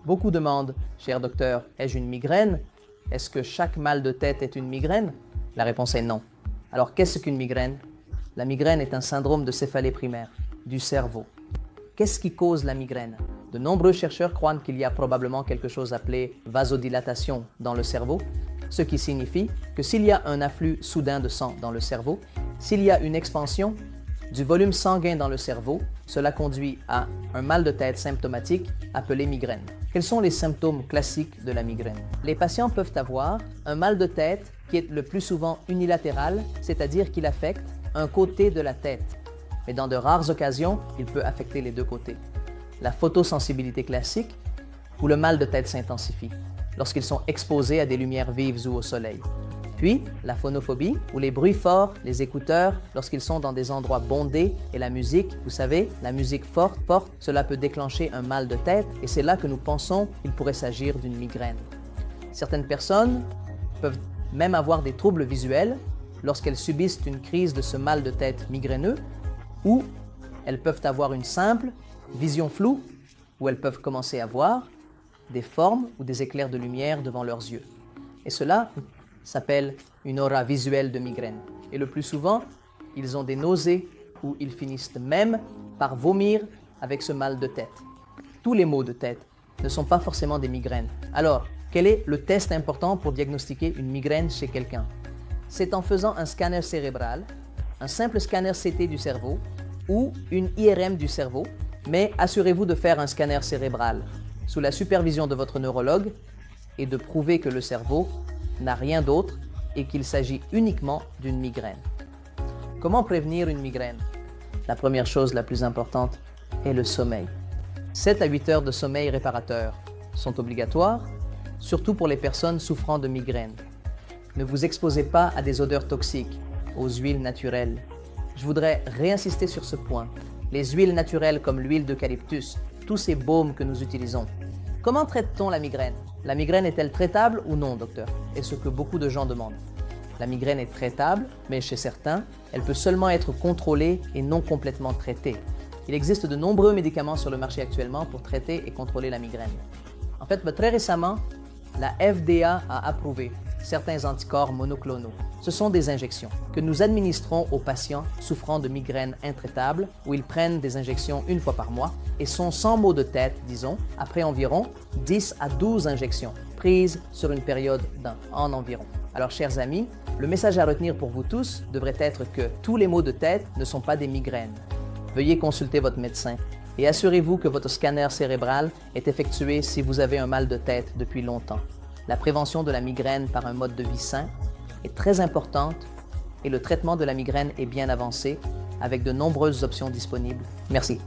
Beaucoup demandent, cher docteur, ai-je une migraine? Est-ce que chaque mal de tête est une migraine? La réponse est non. Alors qu'est-ce qu'une migraine? La migraine est un syndrome de céphalée primaire, du cerveau. Qu'est-ce qui cause la migraine? De nombreux chercheurs croient qu'il y a probablement quelque chose appelé vasodilatation dans le cerveau, ce qui signifie que s'il y a un afflux soudain de sang dans le cerveau, s'il y a une expansion du volume sanguin dans le cerveau, cela conduit à un mal de tête symptomatique appelé migraine. Quels sont les symptômes classiques de la migraine? Les patients peuvent avoir un mal de tête qui est le plus souvent unilatéral, c'est-à-dire qu'il affecte un côté de la tête. Mais dans de rares occasions, il peut affecter les deux côtés. La photosensibilité classique, où le mal de tête s'intensifie lorsqu'ils sont exposés à des lumières vives ou au soleil. Puis, la phonophobie, où les bruits forts, les écouteurs, lorsqu'ils sont dans des endroits bondés, et la musique, vous savez, la musique forte, cela peut déclencher un mal de tête, et c'est là que nous pensons qu'il pourrait s'agir d'une migraine. Certaines personnes peuvent même avoir des troubles visuels lorsqu'elles subissent une crise de ce mal de tête migraineux, ou elles peuvent avoir une simple vision floue, où elles peuvent commencer à voir des formes ou des éclairs de lumière devant leurs yeux. Et cela s'appelle une aura visuelle de migraine. Et le plus souvent, ils ont des nausées ou ils finissent même par vomir avec ce mal de tête. Tous les maux de tête ne sont pas forcément des migraines. Alors, quel est le test important pour diagnostiquer une migraine chez quelqu'un? C'est en faisant un scanner cérébral, un simple scanner CT du cerveau ou une IRM du cerveau, mais assurez-vous de faire un scanner cérébral sous la supervision de votre neurologue et de prouver que le cerveau n'a rien d'autre et qu'il s'agit uniquement d'une migraine. Comment prévenir une migraine? La première chose la plus importante est le sommeil. 7 à 8 heures de sommeil réparateur sont obligatoires, surtout pour les personnes souffrant de migraine. Ne vous exposez pas à des odeurs toxiques, aux huiles naturelles. Je voudrais réinsister sur ce point. Les huiles naturelles comme l'huile d'eucalyptus, tous ces baumes que nous utilisons. Comment traite-t-on la migraine? La migraine est-elle traitable ou non, docteur? C'est ce que beaucoup de gens demandent. La migraine est traitable, mais chez certains, elle peut seulement être contrôlée et non complètement traitée. Il existe de nombreux médicaments sur le marché actuellement pour traiter et contrôler la migraine. En fait, très récemment, la FDA a approuvé certains anticorps monoclonaux. Ce sont des injections que nous administrons aux patients souffrant de migraines intraitables, où ils prennent des injections une fois par mois et sont sans maux de tête, disons, après environ 10 à 12 injections, prises sur une période d'un an environ. Alors, chers amis, le message à retenir pour vous tous devrait être que tous les maux de tête ne sont pas des migraines. Veuillez consulter votre médecin et assurez-vous que votre scanner cérébral est effectué si vous avez un mal de tête depuis longtemps. La prévention de la migraine par un mode de vie sain est très importante et le traitement de la migraine est bien avancé avec de nombreuses options disponibles. Merci.